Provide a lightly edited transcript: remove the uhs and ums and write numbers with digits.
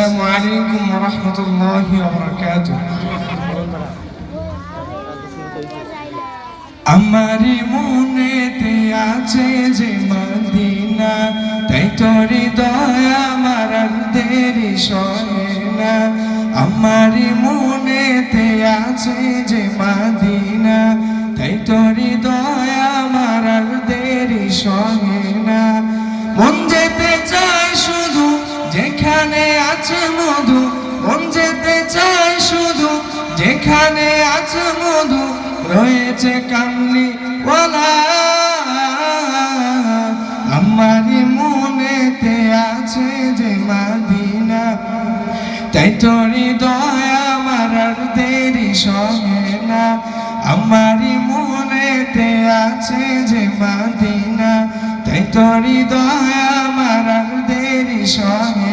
আসসালামু আলাইকুম ওয়া রাহমাতুল্লাহি ওয়া বারাকাতুহু। আমারি মনেতে আছে যে মদিনা, তাই তোর হৃদয় আমার আর দেরি সহে না। আমারি মনেতে আছে যে মদিনা, তাই তোর হৃদয় আমার আর দেরি সহে না। মন যেতে চায় শুধু যেখানে আছে মধু, মন যেতে চায় শুধু যেখানে আছে মধু, রয়েছে কামলি ওয়ালা। আমারি মনেতে আছে যে মদিনা, তাই তোর হৃদয় আমার আর দেরি সহে না। আমারি মনেতে আছে যে মদিনা, তাই তোর হৃদয় আমার আর দেরি সহে